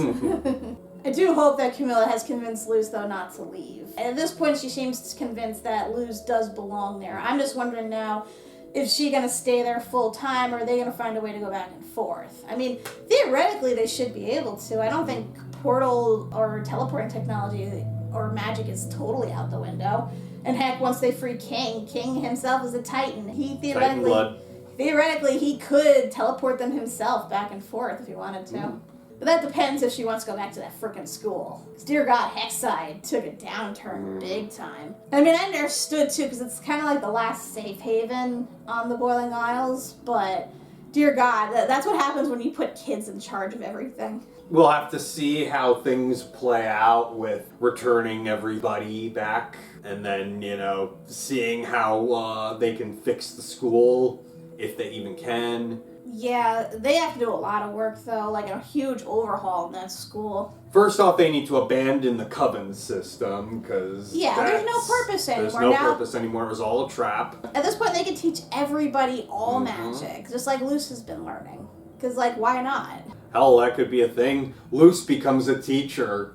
I do hope that Camilla has convinced Luz, though, not to leave. And at this point, she seems convinced that Luz does belong there. I'm just wondering now, is she going to stay there full time, or are they going to find a way to go back and forth? I mean, theoretically, they should be able to. I don't think portal or teleporting technology or magic is totally out the window. And heck, once they free King himself is a Titan. He theoretically, he could teleport them himself back and forth if he wanted to. But that depends if she wants to go back to that frickin' school. Because, dear God, Hexside took a downturn big time. I mean, I understood, too, because it's kind of like the last safe haven on the Boiling Isles. But, dear God, that's what happens when you put kids in charge of everything. We'll have to see how things play out with returning everybody back. And then, you know, seeing how they can fix the school, if they even can. Yeah, they have to do a lot of work, though, like a huge overhaul in that school. First off, they need to abandon the Coven system, because there's no purpose anymore. There's no purpose anymore. It was all a trap. At this point, they can teach everybody all magic, just like Luce has been learning. Because, like, why not? Hell, that could be a thing. Luce becomes a teacher.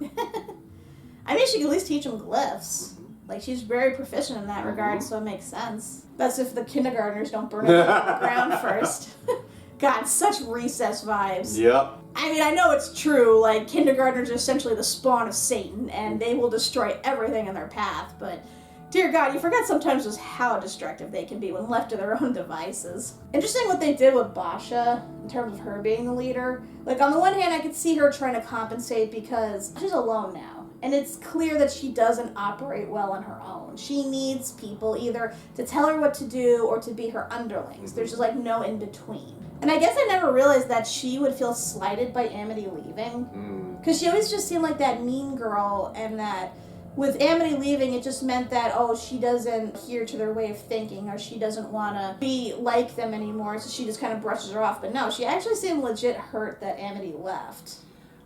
I mean, she could at least teach them glyphs. Like, she's very proficient in that regard, so it makes sense. That's if the kindergartners don't burn it on the ground first. God, such recess vibes. Yep. I mean, I know it's true, like, kindergartners are essentially the spawn of Satan, and they will destroy everything in their path, but dear God, you forget sometimes just how destructive they can be when left to their own devices. Interesting what they did with Basha, in terms of her being the leader. Like, on the one hand, I could see her trying to compensate because she's alone now, and it's clear that she doesn't operate well on her own. She needs people either to tell her what to do or to be her underlings. There's just, like, no in-between. And I guess I never realized that she would feel slighted by Amity leaving. Because she always just seemed like that mean girl, and that with Amity leaving, it just meant that, oh, she doesn't adhere to their way of thinking, or she doesn't want to be like them anymore, so she just kind of brushes her off. But no, she actually seemed legit hurt that Amity left.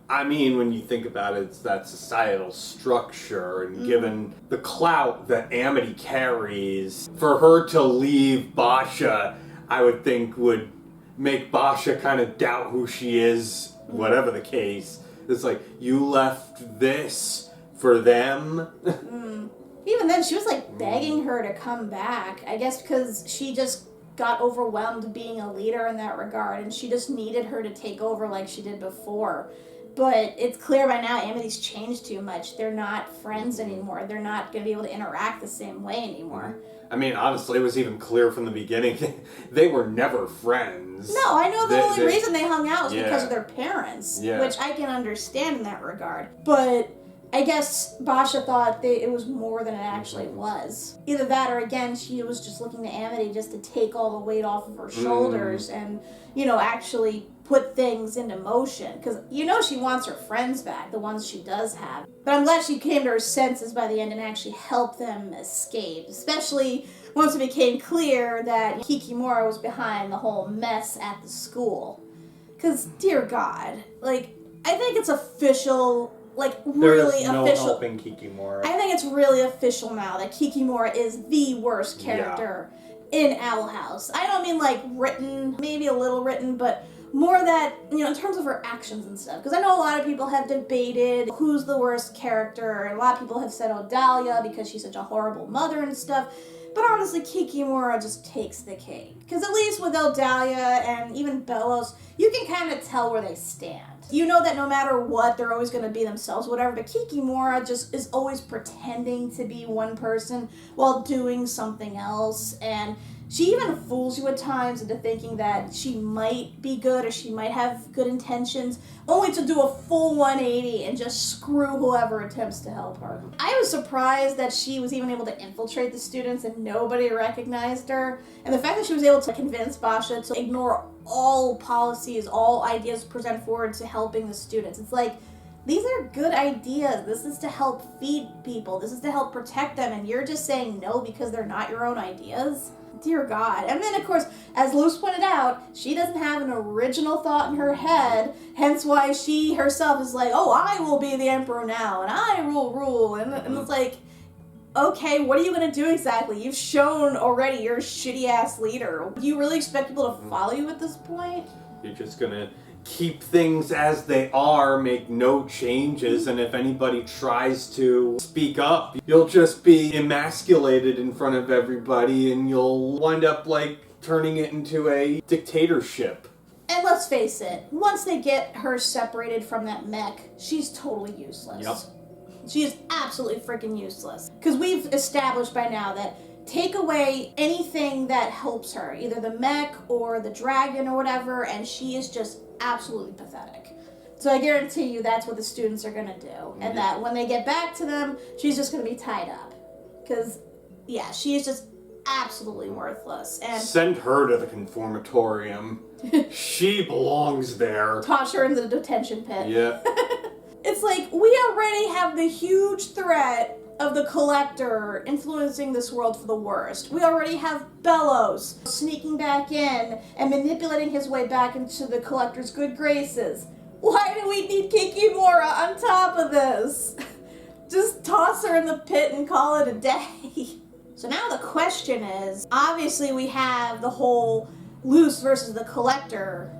I mean, when you think about it, it's that societal structure, and given the clout that Amity carries, for her to leave Basha, I would think would make Basha kind of doubt who she is, whatever the case. It's like, you left this for them? Even then, she was like begging her to come back. I guess because she just got overwhelmed being a leader in that regard, and she just needed her to take over like she did before. But it's clear by now Amity's changed too much. They're not friends anymore. They're not going to be able to interact the same way anymore. I mean, honestly, it was even clear from the beginning. They were never friends. No, I know the only reason they hung out was because of their parents, Yeah. which I can understand in that regard. But I guess Basha thought it was more than it actually was. Either that, or again, she was just looking to Amity just to take all the weight off of her shoulders and, you know, actually put things into motion. Because, you know, she wants her friends back, the ones she does have. But I'm glad she came to her senses by the end and actually helped them escape. Especially once it became clear that Kikimora was behind the whole mess at the school. Because, dear God, like, I think it's official... Like, really There's no official. helping Kikimora. I think it's really official now that Kikimora is the worst character in Owl House. I don't mean like written, maybe a little written, but more that, you know, in terms of her actions and stuff. Because I know a lot of people have debated who's the worst character, and a lot of people have said Odalia because she's such a horrible mother and stuff. But honestly, Kikimora just takes the cake. Because at least with Odalia and even Belos, you can kind of tell where they stand. You know that no matter what, they're always going to be themselves, whatever. But Kikimora just is always pretending to be one person while doing something else. And she even fools you at times into thinking that she might be good or she might have good intentions, only to do a full 180 and just screw whoever attempts to help her. I was surprised that she was even able to infiltrate the students and nobody recognized her. And the fact that she was able to convince Basha to ignore all policies, all ideas presented forward to helping the students. It's like, these are good ideas. This is to help feed people. This is to help protect them. And you're just saying no because they're not your own ideas? Dear God. And then, of course, as Luce pointed out, she doesn't have an original thought in her head, hence why she herself is like, oh, I will be the emperor now, and I will rule. And it's like, okay, what are you going to do exactly? You've shown already you're a shitty-ass leader. Do you really expect people to follow you at this point? You're just going to keep things as they are, make no changes, and if anybody tries to speak up, you'll just be emasculated in front of everybody, and you'll wind up, like, turning it into a dictatorship. And let's face it, once they get her separated from that mech, she's totally useless. Yep. She is absolutely freaking useless. Because we've established by now that take away anything that helps her, either the mech or the dragon or whatever, and she is just absolutely pathetic. So I guarantee you that's what the students are going to do. And that when they get back to them, she's just going to be tied up. Because, yeah, she is just absolutely worthless. And send her to the conformatorium. She belongs there. Toss her into the detention pit. Yeah. It's like, we already have the huge threat of the Collector influencing this world for the worst. We already have Belos sneaking back in and manipulating his way back into the Collector's good graces. Why do we need Kikimora on top of this? Just toss her in the pit and call it a day. So now the question is, obviously we have the whole Luce versus the Collector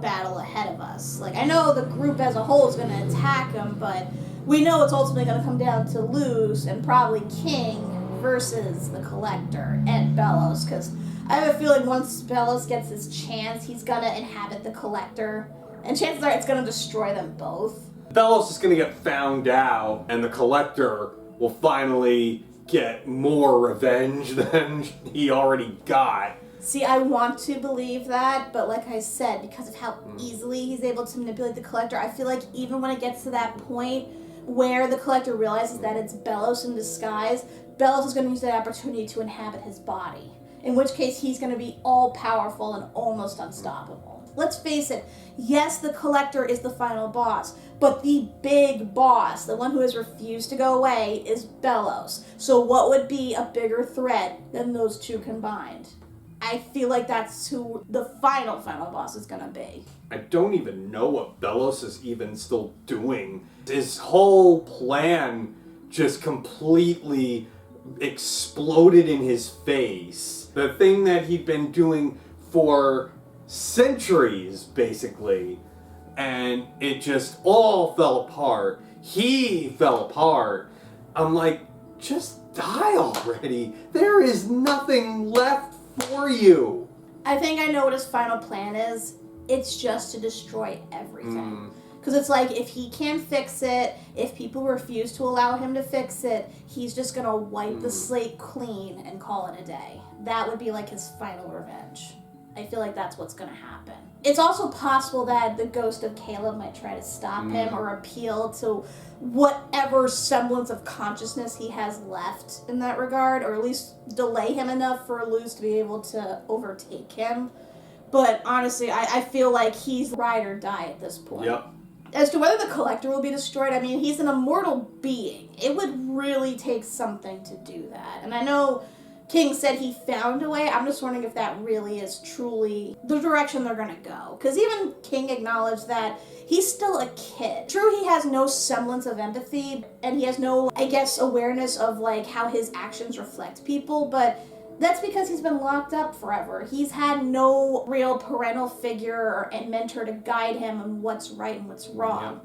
battle ahead of us. Like, I know the group as a whole is going to attack him, but we know it's ultimately going to come down to Luce and probably King versus the Collector and Belos, because I have a feeling once Belos gets his chance, he's going to inhabit the Collector, and chances are it's going to destroy them both. Belos is going to get found out, and the Collector will finally get more revenge than he already got. See, I want to believe that, but like I said, because of how easily he's able to manipulate the Collector, I feel like even when it gets to that point where the Collector realizes that it's Belos in disguise, Belos is going to use that opportunity to inhabit his body. In which case, he's going to be all-powerful and almost unstoppable. Let's face it, yes, the Collector is the final boss, but the big boss, the one who has refused to go away, is Belos. So what would be a bigger threat than those two combined? I feel like that's who the final boss is going to be. I don't even know what Belos is even still doing. His whole plan just completely exploded in his face. The thing that he'd been doing for centuries, basically, and it just all fell apart. He fell apart. I'm like, just die already. There is nothing left for you. I think I know what his final plan is. It's just to destroy everything. Because it's like, if he can't fix it, if people refuse to allow him to fix it, he's just going to wipe the slate clean and call it a day. That would be like his final revenge. I feel like that's what's going to happen. It's also possible that the ghost of Caleb might try to stop him or appeal to whatever semblance of consciousness he has left in that regard, or at least delay him enough for Luce to be able to overtake him. But honestly, I feel like he's ride or die at this point. Yep. As to whether the Collector will be destroyed, I mean, he's an immortal being. It would really take something to do that. And I know King said he found a way. I'm just wondering if that really is truly the direction they're going to go. Because even King acknowledged that he's still a kid. True, he has no semblance of empathy, and he has no, I guess, awareness of, like, how his actions reflect people, but that's because he's been locked up forever. He's had no real parental figure and mentor to guide him on what's right and what's wrong. Yeah.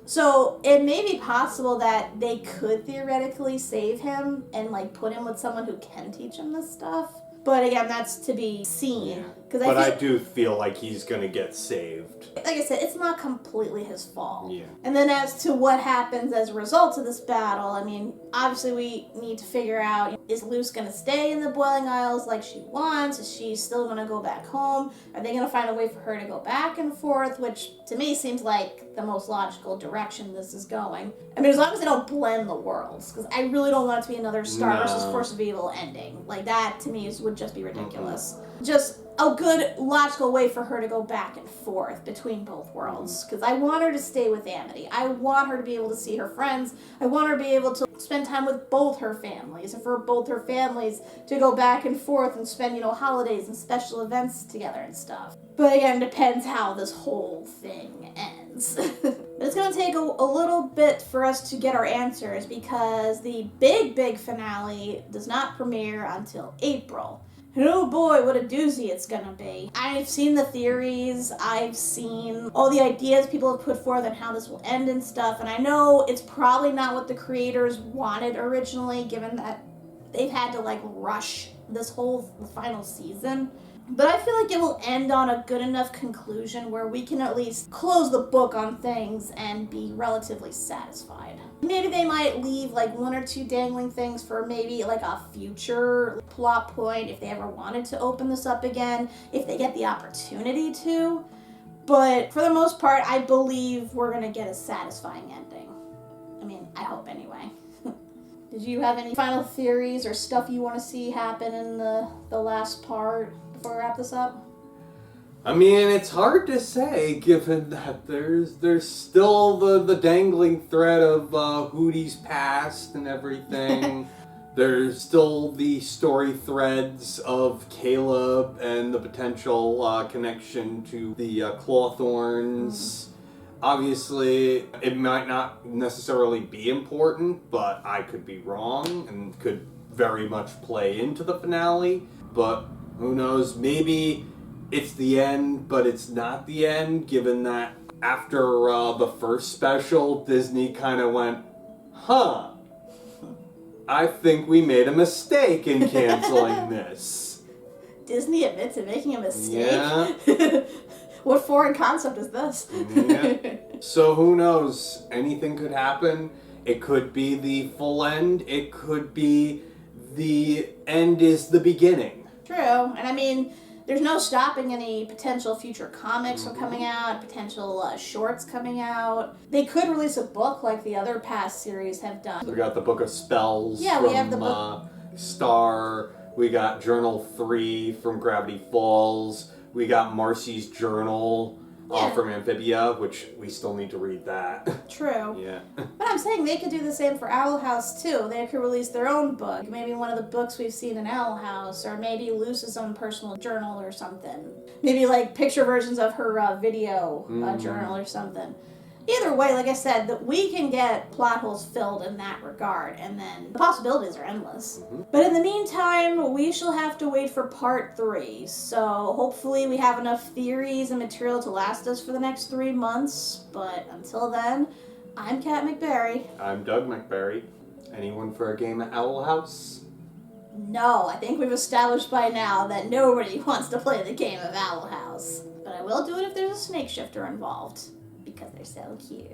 So it may be possible that they could theoretically save him and like put him with someone who can teach him this stuff. But again, that's to be seen. But I do feel like he's gonna get saved. Like I said, it's not completely his fault. Yeah. And then as to what happens as a result of this battle, I mean, obviously we need to figure out, is Luce going to stay in the Boiling Isles like she wants? Is she still going to go back home? Are they going to find a way for her to go back and forth? Which, to me, seems like the most logical direction this is going. I mean, as long as they don't blend the worlds, because I really don't want it to be another Star versus Force of Evil ending. Like, that, to me, would just be ridiculous. Just a good, logical way for her to go back and forth between both worlds. Because I want her to stay with Amity. I want her to be able to see her friends. I want her to be able to spend time with both her families. And for both her families to go back and forth and spend, holidays and special events together and stuff. But again, it depends how this whole thing ends. But it's going to take a little bit for us to get our answers because the big finale does not premiere until April. And oh boy, what a doozy it's gonna be. I've seen the theories, I've seen all the ideas people have put forth on how this will end and stuff, and I know it's probably not what the creators wanted originally, given that they've had to rush this whole final season. But I feel like it will end on a good enough conclusion where we can at least close the book on things and be relatively satisfied. Maybe they might leave one or two dangling things for maybe a future plot point if they ever wanted to open this up again, if they get the opportunity to. But for the most part, I believe we're going to get a satisfying ending. I mean, I hope anyway. Did you have any final theories or stuff you want to see happen in the last part before we wrap this up? I mean, it's hard to say, given that there's still the dangling thread of Hootie's past and everything. There's still the story threads of Caleb and the potential connection to the Clawthorns. Obviously, it might not necessarily be important, but I could be wrong and could very much play into the finale. But who knows, maybe it's the end, but it's not the end, given that after the first special, Disney kind of went, I think we made a mistake in canceling this. Disney admits to making a mistake? Yeah. What foreign concept is this? Yeah. So who knows? Anything could happen. It could be the full end. It could be the end is the beginning. True. And I mean, there's no stopping any potential future comics from coming out, potential shorts coming out. They could release a book like the other past series have done. We got the Book of Spells from we have the book. Star. We got Journal 3 from Gravity Falls. We got Marcy's Journal from Amphibia, which we still need to read that. True. Yeah. But I'm saying they could do the same for Owl House, too. They could release their own book. Maybe one of the books we've seen in Owl House, or maybe Luce's own personal journal or something. Maybe, picture versions of her video journal or something. Either way, like I said, that we can get plot holes filled in that regard, and then the possibilities are endless. But in the meantime, we shall have to wait for part 3. So hopefully we have enough theories and material to last us for the next 3 months. But until then, I'm Kat McBarry. I'm Doug McBarry. Anyone for a game at Owl House? No, I think we've established by now that nobody wants to play the game of Owl House. But I will do it if there's a snake shifter involved, because they're so cute.